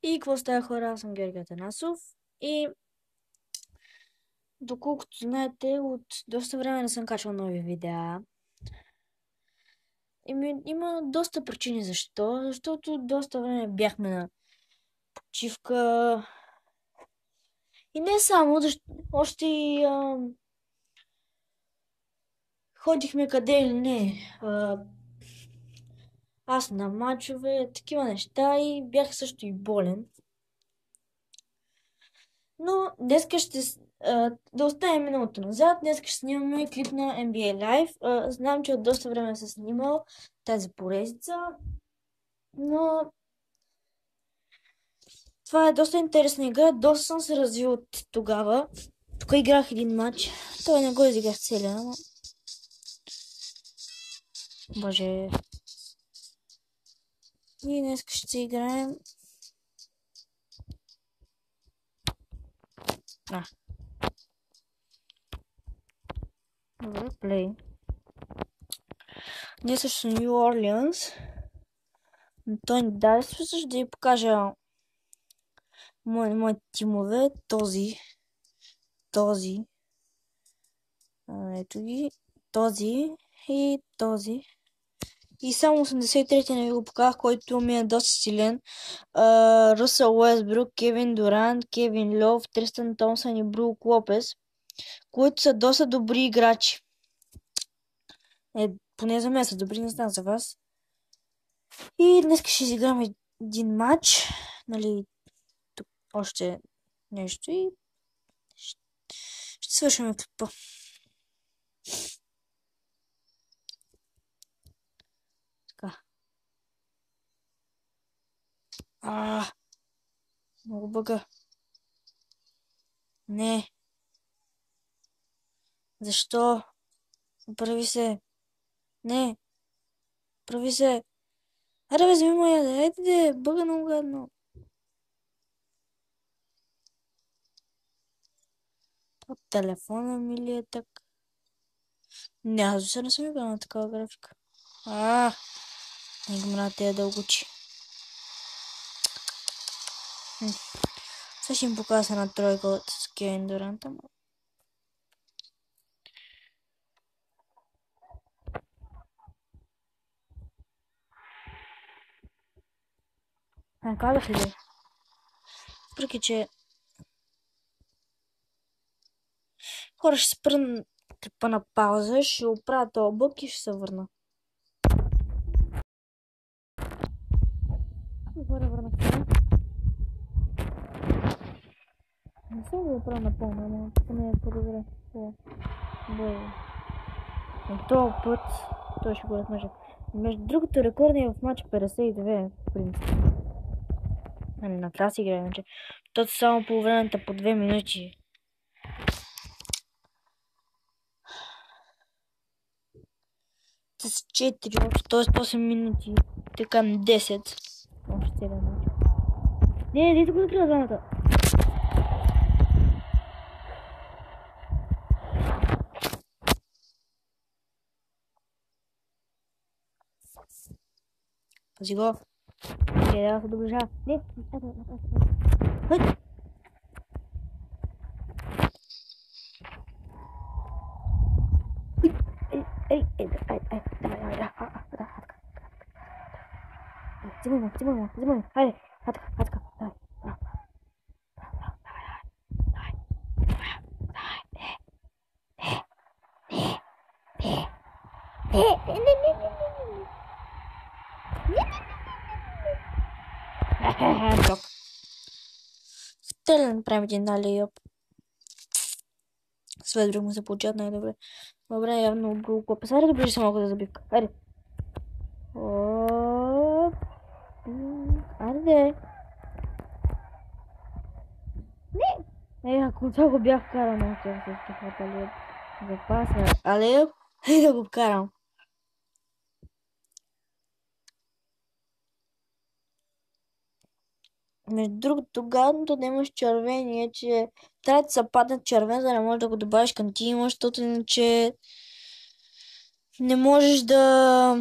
И какво става, хора? Аз съм Георги Атанасов и доколкото знаете, от доста време не съм качвал нови видеа. Има доста причини защо. Защото доста време бяхме на почивка. И не само, още и ходихме къде или не. Аз на мачове, такива неща и бях също и болен. Но днеска да оставим миналото назад. Днеска ще снимаме клип на NBA Live. Знам, че от доста време съм снимал тази поредица, но това е доста интересна игра. Доста съм се развил от тогава. Тук играх един матч. Той не го изиграх целия, но... Боже. И днес ще играем... Добре, плей. Днес ще Нью Орлеанс. Но той ни даде също да ви покажа моите тимове. Този. Ето ги. Този и този. И само 83-ти не ви го показах, който ми е доста силен. Ръсъл Уестбрук, Кевин Дурант, Кевин Лов, Тристан Томсън и Брук Лопес, които са доста добри играчи. Поне за мен са добри, не знам за вас. И днес ще изиграме един матч. Нали, тук още нещо и ще свършим клипа. Така. Много бъга. Не. Защо? Прави се. Не. Прави се. Аре, вземи моя, айде, бъга много гадно. От телефона ми ли е така? Не, аз въобще не съм играл на такава графика. Не го мрат тия дългочи. Сега ще им покажа една тройка от Кевин Дурант, ама... Казах ли? Въпреки, че... Хора, ще спра клипа на пауза, ще оправя този бък и ще се върна. Хора, върнах това. Не съм го оправя напълно, но поне е по-добре. Боже. Но този път той ще го размъжа. Между другото, рекордът е в матч 52, в принцип. Накрая си играем, че защото само по времето по 2 минути. С 4 общо, т.е. 8 минути. Така 10. Още 7 минути. Не тук да крива двамата. Пази го. Да се доближава. Не, Взимай му. Хайде, хатка, давай. Блок. Трябва да направим един лейъп. След друг му се получават най-добре. Добре, явно Брук Лопес. Айде, добре, че съм малко да забивка. Айде. Айде. Не! Ако това го бях карал, но ще се стихват Алиев. Запаса Алиев и да го вкарам. Между другото, гадното да имаш червени е, че трябва да се падне червен, за да не можеш да го добавиш към тима, защото иначе не можеш да...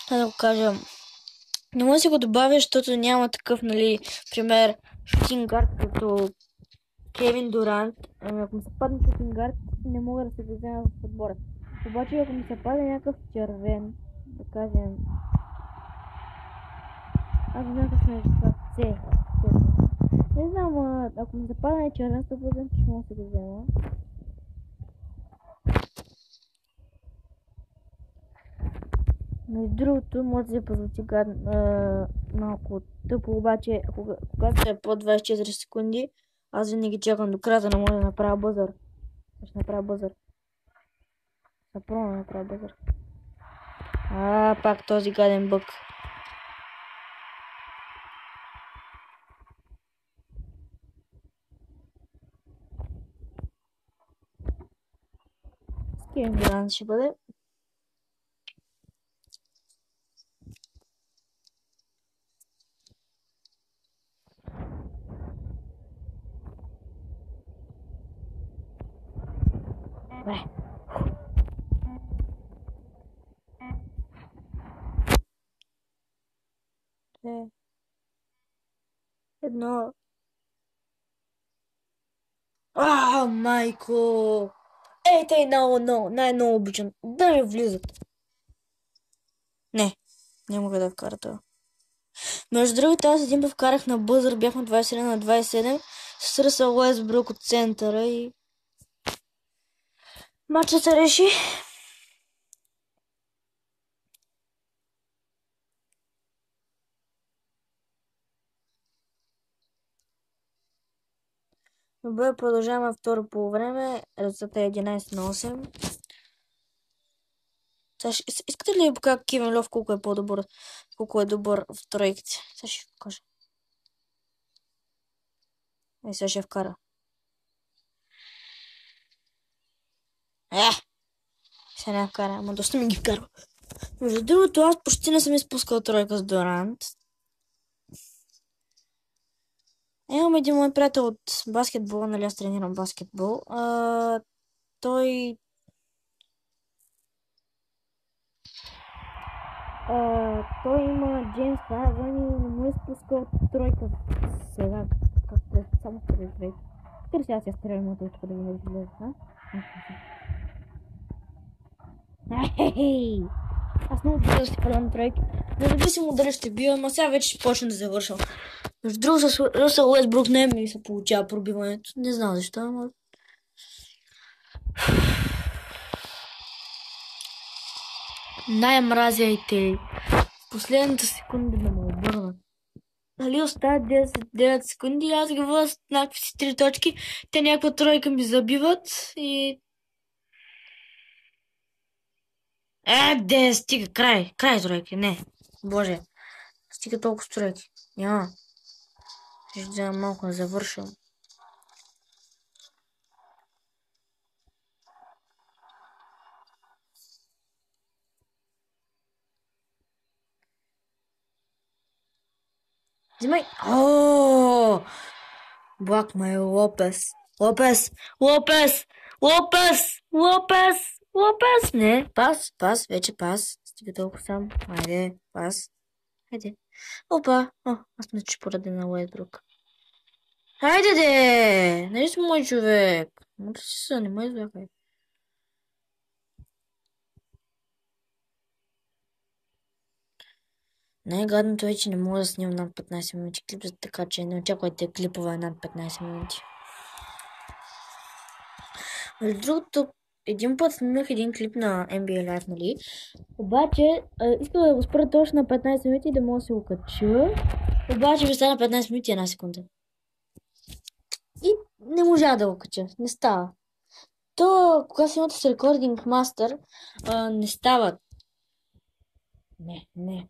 Как да го кажа... Не може да си го добавя, защото няма такъв, нали, пример, шутингард като Кевин Дурант. Ами ако ми се падне шутингард, не мога да се го взема в отбора. Обаче ако ми се падне някакъв червен, да кажем, аз знам как сме това С. Не знам, ако ми се падне червен, 100% ще мога да се го взема. Между другото, може да се позвучи малко тъпо, обаче когато е по 24 секунди, аз винаги чакам до края, не мога да направя бъзър. Ще направя бъзър. Напълно да направя бъзър. Пак този гаден бък. Кевин Дурант ще бъде. Добре. Две. Едно. Майко! Ей, тъй най-много обичам. Да не влизат. Не, не мога да вкара това. Между другото, аз един път вкарах на бъзър, бяхме 27 на 27, с Ръсъл Уестбрук от центъра и матчът се реши. Добре, продължаваме второ по време. Резултатът е 11 на 8. Искате ли да ви покажа Кевин Лов колко е по-добър, колко е добър в тройките? Сега ще ви покажа. Сега ще вкара. Сега не вкара, ама доста ми ги вкарва. Между другото, аз почти не съм изпускал тройка с Дорант. Имам един мой приятел от баскетбол, нали аз тренирам баскетбол. Той има Джеймс Хардън и не му е спускал тройка сега, както е само през две. Къде сега си стрелям на точка да ви не излезе, Ей! Аз много добре да си предам тройки. Независимо дали ще бия, ама сега вече ще почна да завършвам. Между другото, с Ръсъл Уестбрук не ми се получава пробиването. Не знам защо, ама... Най-мразяйте последната секунда да ме обърнат. Нали остават 9 секунди, аз ги въз някакви си 3 точки, те някаква тройка ми забиват и... Стига, край тройки, не. Боже, стига толкова тройки. Няма. Ще взема малко да завършвам. Взимай. Блак май Лопес. Лопес. Не, пас, вече пас. Стига толкова сам. Айде, пас. Хайде. Опа. Аз мисля, че поради на Уестбрук. Хайде де! Нали си мой човек? Може си са, не ме извакай. Най-гадното е, че не мога да снимам над 15 минути клип, така че не очаквайте клипове над 15 минути. Между другото, един път снимах един клип на NBA Live, нали? Обаче, искам да го спра точно на 15 минути да мога да се го кача. Обаче ми стана 15 минути и 1 секунда. И не можа да го кача. Не става. То, когато си имате с рекординг мастер, не става. Не. Не.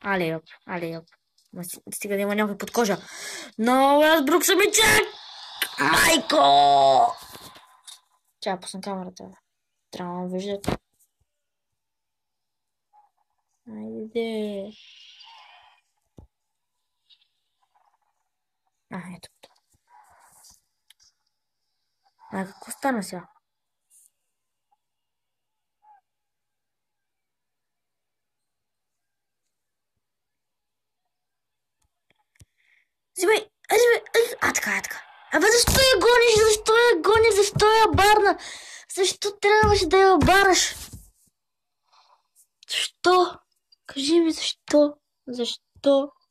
Алейоп. Стига да има някой под кожа. Но аз брук съм и чак! Майко! Чакай, пусна камерата. Трябва да виждате. Айде. Ето. Какво стана сега? Абе, защо я гониш? Защо я гониш? Защо я барна? Защо трябваше да я бараш? Защо? Кажи ми защо?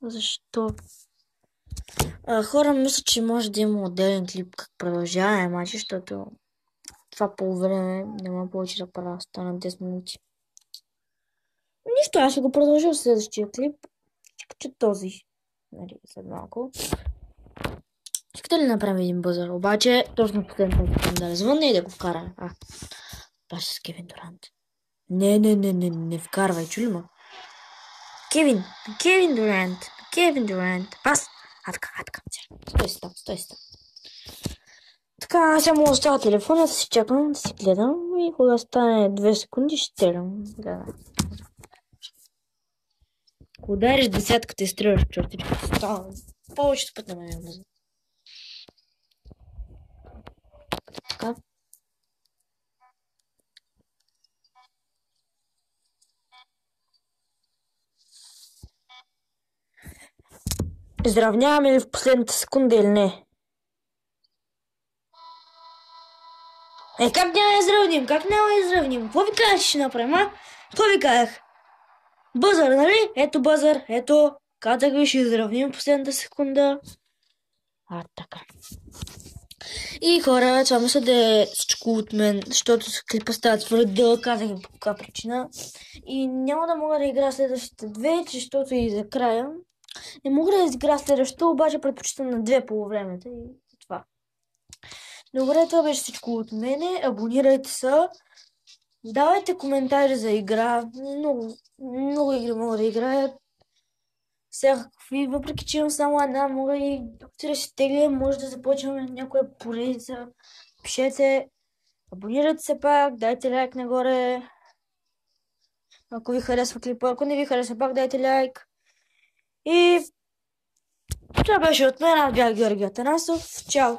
Защо? Хора, мисля, че може да има отделен клип как продължаваме матча, защото това по време няма повече да правя, стана 10 минути. Нищо, аз ще го продължа в следващия клип. Чека, че този. Нали, след малко. Искате ли направим един бъзър? Обаче, точно последната секунда да звънне и да го вкара. Паш с Кевин Дурант. Не вкарвай, чули ма? Кевин Дурант. Пас! Атка. Стой си там. Така, само остава телефона, да си чакам, да си гледам и кога стане 2 секунди, ще стрелям. Да. Ако удариш десятката и стреляш чертичката, става повечето път на мен влиза. Така. Изравняваме ли в последната секунда или не? Как няма да изравним? Какво ви казах, че ще направим, а? Какво ви казах? Бъзър, нали? Ето бъзър, ето. Казах ви, ще изравним в последната секунда. Така. И хора, това мисля да е всичко от мен, защото клипа става твърде дълъг, казах ви по каква причина. И няма да мога да играя следващите две, защото и за края. Не мога да изигра следващото, обаче предпочитам на 2 по времето и това. Добре, това беше всичко от мене. Абонирайте се. Давайте коментари за игра. Много игри мога да играя. Всякакви, въпреки че имам само една, мога и да се тегля, може да започваме някоя поредица. Пишете, абонирайте се пак, дайте лайк нагоре. Ако ви харесва клипа, ако не ви харесва пак, дайте лайк. И това беше от мен, аз бях Георги Атанасов. Чао!